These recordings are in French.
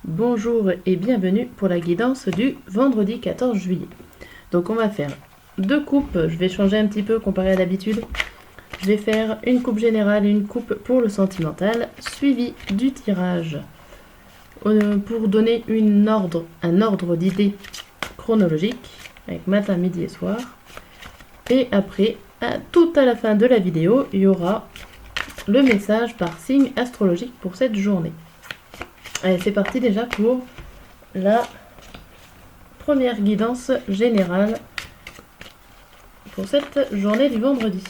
Bonjour et bienvenue pour la guidance du vendredi 14 juillet. Donc on va faire deux coupes, je vais changer un petit peu comparé à d'habitude. Je vais faire une coupe générale et une coupe pour le sentimental, suivi du tirage pour donner un ordre d'idées chronologique avec matin, midi et soir. Et après, tout à la fin de la vidéo, il y aura le message par signe astrologique pour cette journée. Allez, c'est parti déjà pour la première guidance générale pour cette journée du vendredi.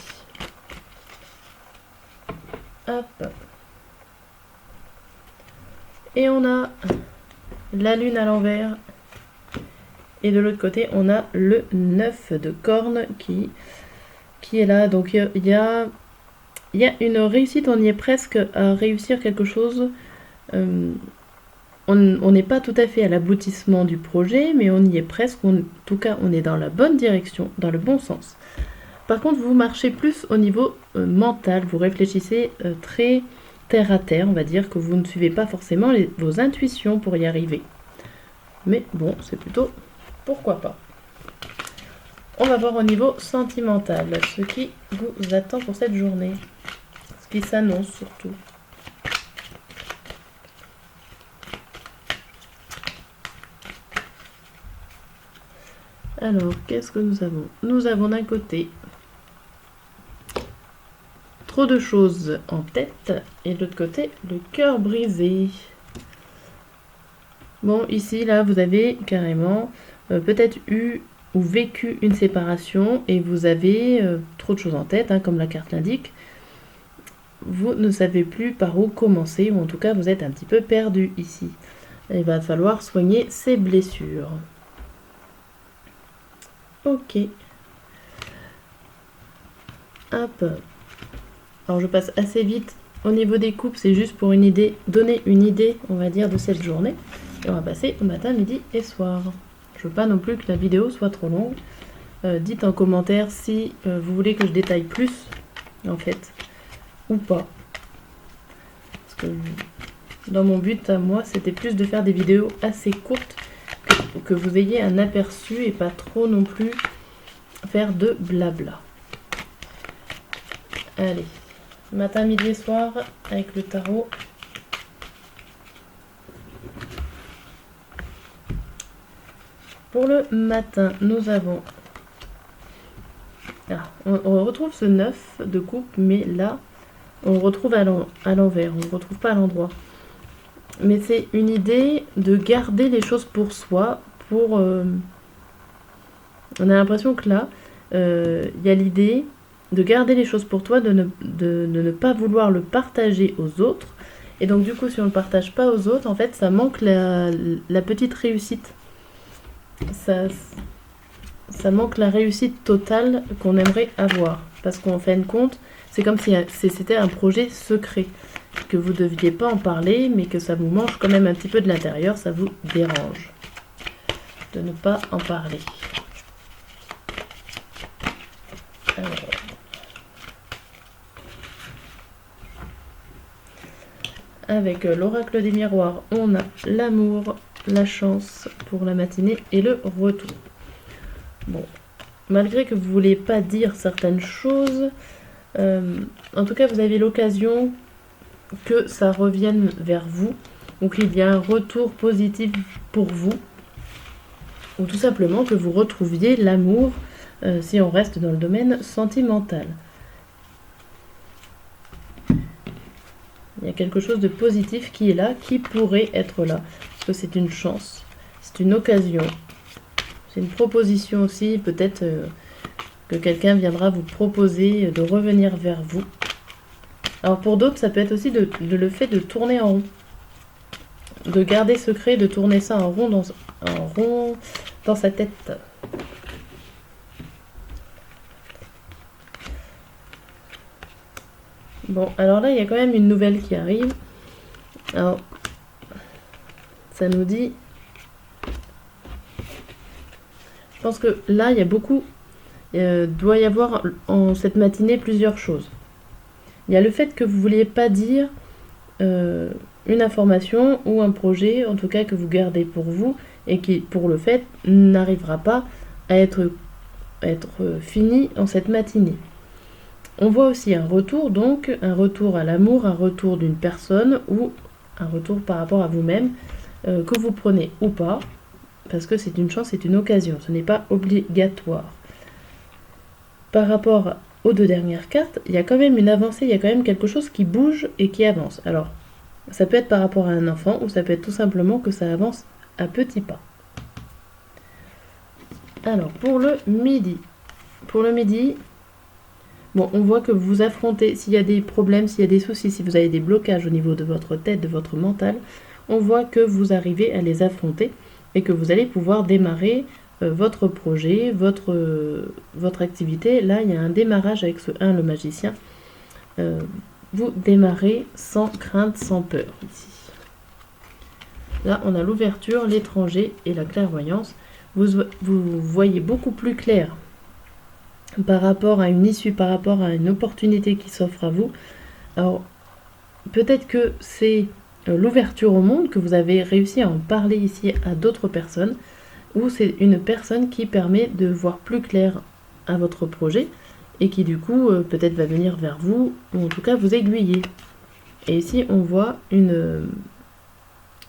Hop. Et on a la lune à l'envers. Et de l'autre côté, on a le 9 de cornes qui est là. Donc il y a une réussite, on y est presque à réussir quelque chose. On n'est pas tout à fait à l'aboutissement du projet, mais on y est presque. En tout cas, on est dans la bonne direction, dans le bon sens. Par contre, vous marchez plus au niveau mental. Vous réfléchissez très terre à terre, on va dire, que vous ne suivez pas forcément vos intuitions pour y arriver. Mais bon, c'est plutôt pourquoi pas. On va voir au niveau sentimental ce qui vous attend pour cette journée. Ce qui s'annonce surtout. Alors, qu'est-ce que nous avons? Nous avons d'un côté trop de choses en tête et de l'autre côté le cœur brisé. Bon, ici, là, vous avez carrément peut-être eu ou vécu une séparation et vous avez trop de choses en tête, comme la carte l'indique. Vous ne savez plus par où commencer, ou en tout cas, vous êtes un petit peu perdu ici. Il va falloir soigner ces blessures. Ok. Hop. Alors je passe assez vite au niveau des coupes, c'est juste pour donner une idée, on va dire, de cette journée. Et on va passer au matin, midi et soir. Je veux pas non plus que la vidéo soit trop longue. Dites en commentaire si vous voulez que je détaille plus, en fait, ou pas. Parce que dans mon but à moi, c'était plus de faire des vidéos assez courtes, que vous ayez un aperçu et pas trop non plus faire de blabla. Allez, matin, midi et soir avec le tarot. Pour le matin, nous avons... on retrouve ce 9 de coupe, mais là, on le retrouve à l'envers, on ne le retrouve pas à l'endroit. Mais c'est une idée de garder les choses pour soi, on a l'impression que là, il y a l'idée de garder les choses pour toi, de ne pas vouloir le partager aux autres. Et donc du coup, si on ne le partage pas aux autres, en fait, ça manque la petite réussite. Ça manque la réussite totale qu'on aimerait avoir. Parce qu'en fin de compte, c'est comme si c'était un projet secret. Que vous ne deviez pas en parler, mais que ça vous mange quand même un petit peu de l'intérieur, ça vous dérange de ne pas en parler. Alors. Avec l'oracle des miroirs, on a l'amour, la chance pour la matinée et le retour. Bon, malgré que vous ne voulez pas dire certaines choses, en tout cas vous avez l'occasion que ça revienne vers vous, ou qu'il y a un retour positif pour vous, ou tout simplement que vous retrouviez l'amour si on reste dans le domaine sentimental. Il y a quelque chose de positif qui est là, qui pourrait être là, parce que c'est une chance, c'est une occasion, c'est une proposition aussi, peut-être que quelqu'un viendra vous proposer de revenir vers vous. Alors pour d'autres, ça peut être aussi le fait de tourner en rond, de garder secret, de tourner ça en rond dans sa tête. Bon, alors là, il y a quand même une nouvelle qui arrive. Alors, ça nous dit... Je pense que là, il y a beaucoup... doit y avoir en cette matinée plusieurs choses. Il y a le fait que vous ne vouliez pas dire une information ou un projet, en tout cas que vous gardez pour vous et qui, pour le fait, n'arrivera pas à être fini en cette matinée. On voit aussi un retour, donc un retour à l'amour, un retour d'une personne ou un retour par rapport à vous-même, que vous prenez ou pas, parce que c'est une chance, c'est une occasion, ce n'est pas obligatoire. Par rapport aux deux dernières cartes, il y a quand même une avancée, il y a quand même quelque chose qui bouge et qui avance. Alors, ça peut être par rapport à un enfant ou ça peut être tout simplement que ça avance à petits pas. Alors, pour le midi. Bon, on voit que vous affrontez, s'il y a des problèmes, s'il y a des soucis, si vous avez des blocages au niveau de votre tête, de votre mental, on voit que vous arrivez à les affronter et que vous allez pouvoir démarrer votre projet, votre activité. Là, il y a un démarrage avec ce 1, le magicien. Vous démarrez sans crainte, sans peur ici. Là, on a l'ouverture, l'étranger et la clairvoyance. Vous voyez beaucoup plus clair par rapport à une issue, par rapport à une opportunité qui s'offre à vous. Alors, peut-être que c'est l'ouverture au monde, que vous avez réussi à en parler ici à d'autres personnes, ou c'est une personne qui permet de voir plus clair à votre projet, et qui du coup peut-être va venir vers vous, ou en tout cas vous aiguiller. Et ici on voit une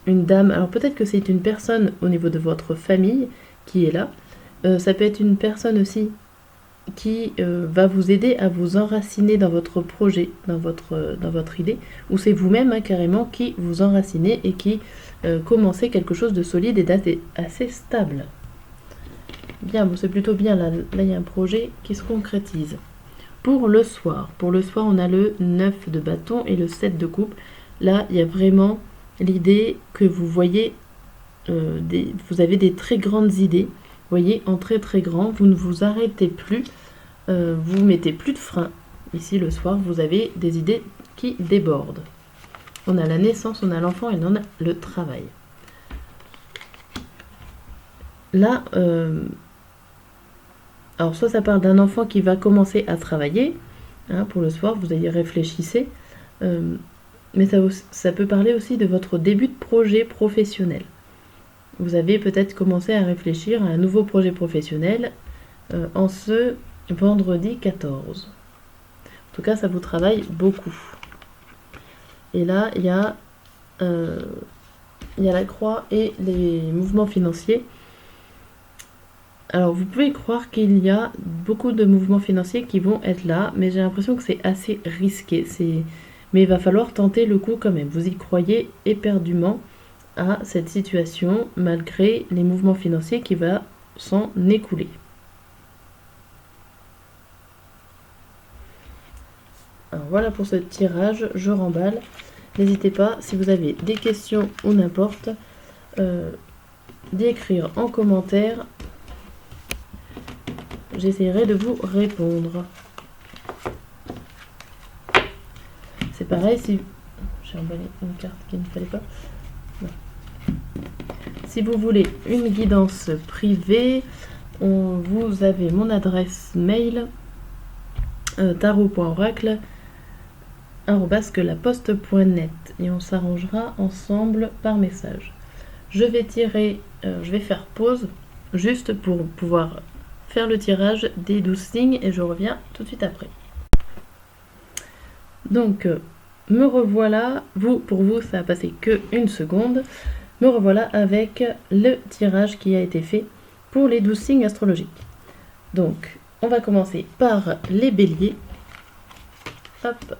dame, alors peut-être que c'est une personne au niveau de votre famille qui est là, ça peut être une personne aussi qui va vous aider à vous enraciner dans votre projet, dans votre idée, ou c'est vous-même carrément qui vous enracinez et qui commencez quelque chose de solide et d'assez stable. Bien, bon, c'est plutôt bien, là il y a un projet qui se concrétise. Pour le soir, on a le 9 de bâton et le 7 de coupe. Là, il y a vraiment l'idée que vous voyez, vous avez des très grandes idées. Vous voyez, en très très grand, vous ne vous arrêtez plus, vous mettez plus de frein. Ici, le soir, vous avez des idées qui débordent. On a la naissance, on a l'enfant et on a le travail. Là, alors soit ça parle d'un enfant qui va commencer à travailler, pour le soir, vous y réfléchissez, mais ça peut parler aussi de votre début de projet professionnel. Vous avez peut-être commencé à réfléchir à un nouveau projet professionnel en ce vendredi 14. En tout cas, ça vous travaille beaucoup. Et là, il y a la croix et les mouvements financiers. Alors, vous pouvez croire qu'il y a beaucoup de mouvements financiers qui vont être là, mais j'ai l'impression que c'est assez risqué. Mais il va falloir tenter le coup quand même. Vous y croyez éperdument à cette situation, malgré les mouvements financiers qui vont s'en écouler. Alors voilà pour ce tirage, je remballe. N'hésitez pas, si vous avez des questions ou n'importe, d'écrire en commentaire. J'essaierai de vous répondre. C'est pareil, si j'ai emballé une carte qu'il ne fallait pas. Non. Si vous voulez une guidance privée, vous avez mon adresse mail tarot.oracle@laposte.net et on s'arrangera ensemble par message. Je vais faire pause juste pour pouvoir faire le tirage des 12 signes et je reviens tout de suite après. Donc me revoilà, pour vous ça a passé que une seconde, me revoilà avec le tirage qui a été fait pour les 12 signes astrologiques. Donc on va commencer par les béliers. Hop.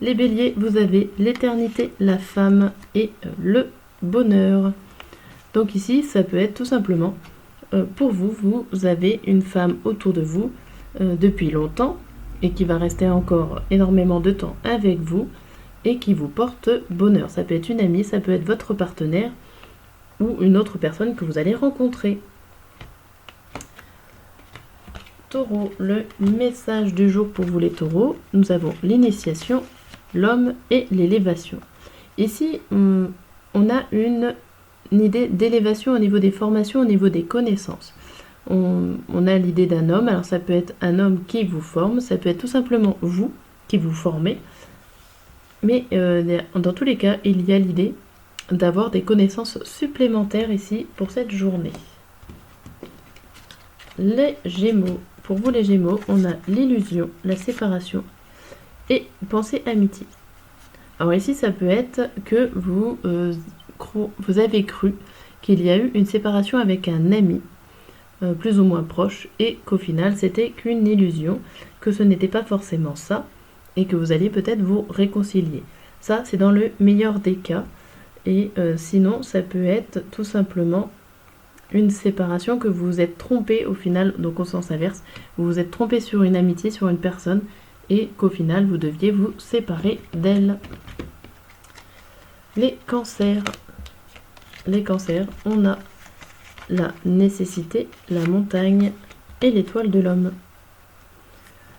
Les béliers, vous avez l'éternité, la femme et le bonheur. Donc ici ça peut être tout simplement pour vous, vous avez une femme autour de vous depuis longtemps et qui va rester encore énormément de temps avec vous et qui vous porte bonheur. Ça peut être une amie, ça peut être votre partenaire ou une autre personne que vous allez rencontrer. Taureau, le message du jour pour vous les taureaux, nous avons l'initiation, l'homme et l'élévation. Ici, on a une idée d'élévation au niveau des formations, au niveau des connaissances. On a l'idée d'un homme, alors ça peut être un homme qui vous forme, ça peut être tout simplement vous qui vous formez. Mais dans tous les cas, il y a l'idée d'avoir des connaissances supplémentaires ici pour cette journée. Les Gémeaux. Pour vous les Gémeaux, on a l'illusion, la séparation et pensée amitié. Alors ici, ça peut être que vous avez cru qu'il y a eu une séparation avec un ami, plus ou moins proche, et qu'au final, c'était qu'une illusion, que ce n'était pas forcément ça, et que vous alliez peut-être vous réconcilier. Ça, c'est dans le meilleur des cas. Et sinon, ça peut être tout simplement une séparation que vous vous êtes trompé au final, donc au sens inverse, vous vous êtes trompé sur une amitié, sur une personne, et qu'au final, vous deviez vous séparer d'elle. Les cancers. Les cancers, on a la nécessité, la montagne et l'étoile de l'homme.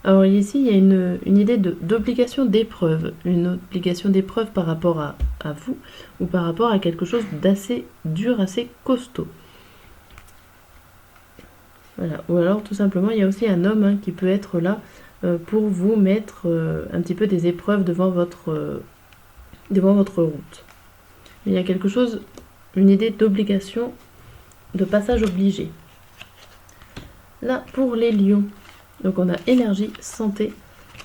Alors ici, il y a une idée d'obligation d'épreuve, une obligation d'épreuve par rapport à vous ou par rapport à quelque chose d'assez dur, assez costaud. Voilà. Ou alors tout simplement, il y a aussi un homme qui peut être là pour vous mettre un petit peu des épreuves devant votre route. Il y a quelque chose, une idée d'obligation, de passage obligé. Là, pour les lions, donc on a énergie, santé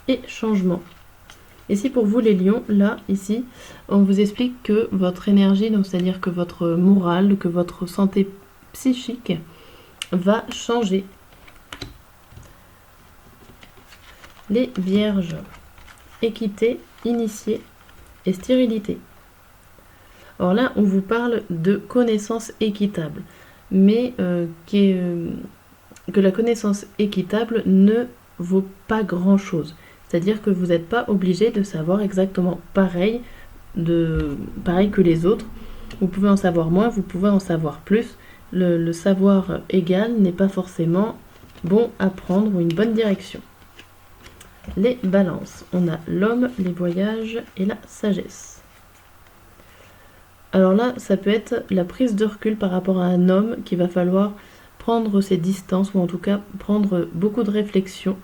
et changement. Ici, pour vous les lions, là, ici, on vous explique que votre énergie, donc c'est-à-dire que votre morale, que votre santé psychique va changer. Les vierges, équité, initié et stérilité. Alors là, on vous parle de connaissance équitable, mais que la connaissance équitable ne vaut pas grand-chose. C'est-à-dire que vous n'êtes pas obligé de savoir exactement pareil que les autres. Vous pouvez en savoir moins, vous pouvez en savoir plus. Le savoir égal n'est pas forcément bon à prendre ou une bonne direction. Les balances. On a l'homme, les voyages et la sagesse. Alors là, ça peut être la prise de recul par rapport à un homme qu'il va falloir prendre ses distances ou en tout cas prendre beaucoup de réflexion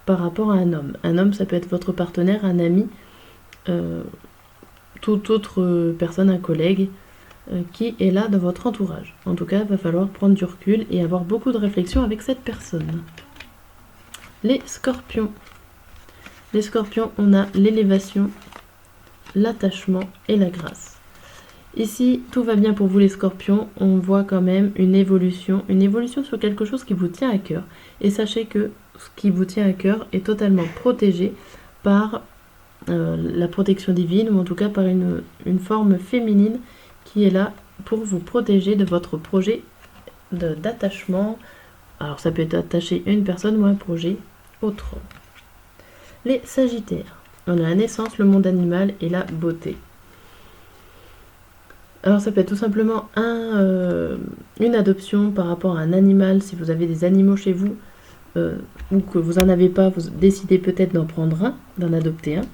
par rapport à un homme. Un homme, ça peut être votre partenaire, un ami, toute autre personne, un collègue qui est là dans votre entourage. En tout cas, il va falloir prendre du recul et avoir beaucoup de réflexion avec cette personne. Les scorpions. Les scorpions, on a l'élévation, l'attachement et la grâce. Ici, tout va bien pour vous les scorpions, on voit quand même une évolution sur quelque chose qui vous tient à cœur. Et sachez que ce qui vous tient à cœur est totalement protégé par la protection divine, ou en tout cas par une forme féminine qui est là pour vous protéger de votre projet d'attachement. Alors ça peut être attaché à une personne ou à un projet autre. Les sagittaires, on a la naissance, le monde animal et la beauté. Alors ça peut être tout simplement une adoption par rapport à un animal, si vous avez des animaux chez vous, ou que vous n'en avez pas, vous décidez peut-être d'en prendre un, d'en adopter un.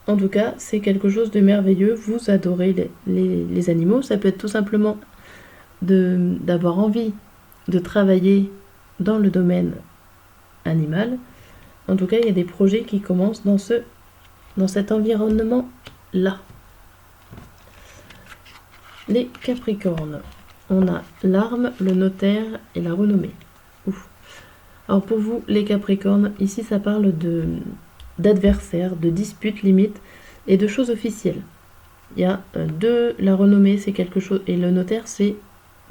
En tout cas, c'est quelque chose de merveilleux, vous adorez les animaux. Ça peut être tout simplement d'avoir envie de travailler dans le domaine animal. En tout cas, il y a des projets qui commencent dans cet environnement-là. Les Capricornes, on a l'arme, le notaire et la renommée. Ouf. Alors pour vous, les Capricornes, ici ça parle d'adversaires, de disputes limites et de choses officielles. Il y a la renommée, c'est quelque chose, et le notaire, c'est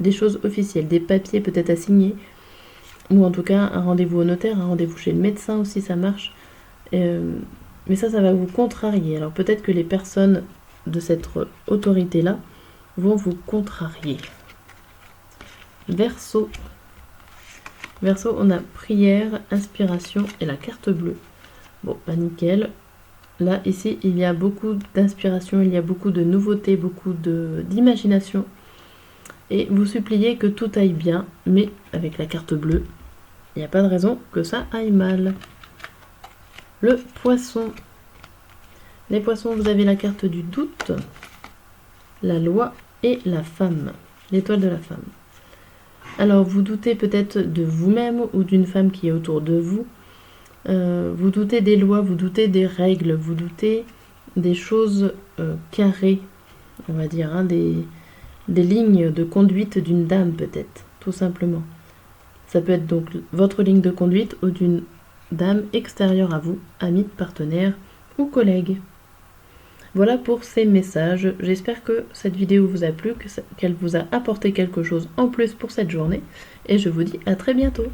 des choses officielles, des papiers peut-être à signer, ou en tout cas un rendez-vous au notaire, un rendez-vous chez le médecin aussi, ça marche. Mais ça va vous contrarier. Alors peut-être que les personnes de cette autorité-là vont vous contrarier. Verseau. Verseau, on a prière, inspiration et la carte bleue. Bon, bah nickel. Là, ici, il y a beaucoup d'inspiration, il y a beaucoup de nouveautés, beaucoup d'imagination. Et vous suppliez que tout aille bien, mais avec la carte bleue, il n'y a pas de raison que ça aille mal. Le poisson. Les poissons, vous avez la carte du doute, la loi et la femme, l'étoile de la femme. Alors, vous doutez peut-être de vous-même ou d'une femme qui est autour de vous. Vous doutez des lois, vous doutez des règles, vous doutez des choses carrées, on va dire, hein, des lignes de conduite d'une dame peut-être, tout simplement. Ça peut être donc votre ligne de conduite ou d'une dame extérieure à vous, amie, partenaire ou collègue. Voilà pour ces messages. J'espère que cette vidéo vous a plu, qu'elle vous a apporté quelque chose en plus pour cette journée. Et je vous dis à très bientôt.